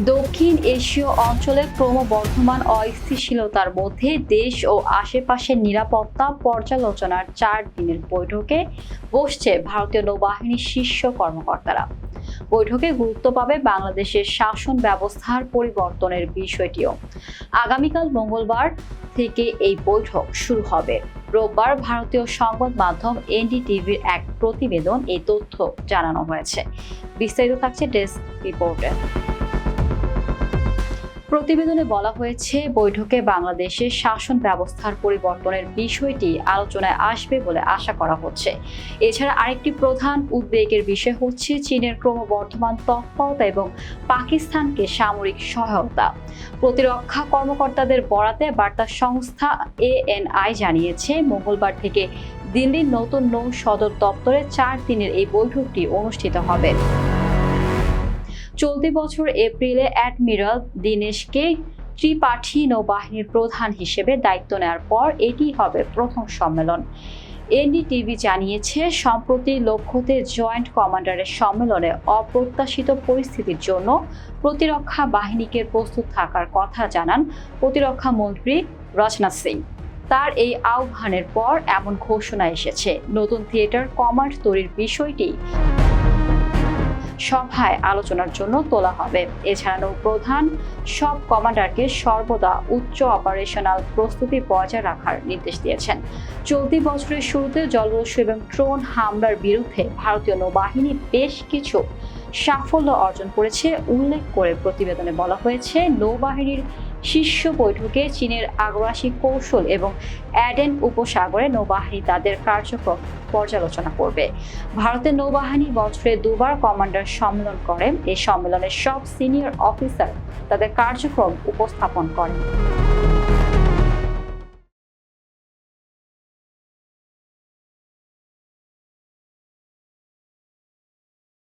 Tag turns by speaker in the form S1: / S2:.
S1: দক্ষিণ এশীয় অঞ্চলে ক্রমবর্ধমান অস্থিতিশীলতার মধ্যে দেশ ও আশেপাশের নিরাপত্তা পর্যালোচনার 4 দিনের বৈঠকে বসছে ভারতীয় নৌবাহিনীর শীর্ষ কর্মকর্তারা। বৈঠকে গুরুত্ব পাবে বাংলাদেশের শাসন ব্যবস্থার পরিবর্তনের বিষয়টিও। আগামীকাল মঙ্গলবার থেকে এই বৈঠক শুরু হবে। রোববার ভারতীয় সংবাদ মাধ্যম এনডিটিভির এক প্রতিবেদন এই তথ্য জানানো হয়েছে। বিস্তারিত থাকছে ডেস্ক রিপোর্টে। প্রতিবেদনে বলা হয়েছে, বৈঠকে বাংলাদেশের শাসন ব্যবস্থার পরিবর্তনের বিষয়টি আলোচনায় আসবে বলে আশা করা হচ্ছে। এছাড়া আরেকটি প্রধান উদ্বেগের বিষয় হচ্ছে চীনের ক্রমবর্ধমান তৎপরতা এবং পাকিস্তানকে সামরিক সহায়তা। প্রতিরক্ষা কর্মকর্তাদের বরাতে বার্তা সংস্থা এএনআই জানিয়েছে, মঙ্গলবার থেকে দিল্লির নতুন নৌ সদর দপ্তরে 4 দিনের এই বৈঠকটি অনুষ্ঠিত হবে। চলতি বছর এপ্রিলে অ্যাডমিরাল দীনেশকে ত্রিপাঠী নৌবাহিনীর প্রধান হিসেবে দায়িত্ব নেওয়ার পর এটি হবে প্রথম সম্মেলন। এনডিটিভি জানিয়েছে, সম্প্রতি লক্ষ্যতে জয়েন্ট কমান্ডারের সম্মেলনে অপ্রত্যাশিত পরিস্থিতির জন্য প্রতিরক্ষা বাহিনীকে প্রস্তুত থাকার কথা জানান প্রতিরক্ষা মন্ত্রী রাজনাথ সিং। তার এই আহ্বানের পর এমন ঘোষণা এসেছে, নতুন থিয়েটার কমান্ড তৈরির বিষয়টি সভায় আলোচনার জন্য তোলা হবে। এছাড়া নৌপ্রধান সব কমান্ডারকে সর্বদা উচ্চ অপারেশনাল প্রস্তুতি বজায় রাখার নির্দেশ দিয়েছেন। চলতি বছরের শুরুতে জলদস্যু এবং ড্রোন হামলার বিরুদ্ধে ভারতীয় নৌবাহিনী বেশ কিছু সাফল্য অর্জন করেছে উল্লেখ করে প্রতিবেদনে বলা হয়েছে, নৌবাহিনীর শীর্ষ বৈঠকে চীনের আগ্রাসী কৌশল এবং অ্যাডেন উপসাগরে নৌবাহিনী তাদের কার্যক্রম পর্যালোচনা করবে। ভারতের নৌবাহিনী বছরে 2 বার কমান্ডার সম্মেলন করে। এই সম্মেলনে সব সিনিয়র অফিসার তাদের কার্যক্রম উপস্থাপন করেন।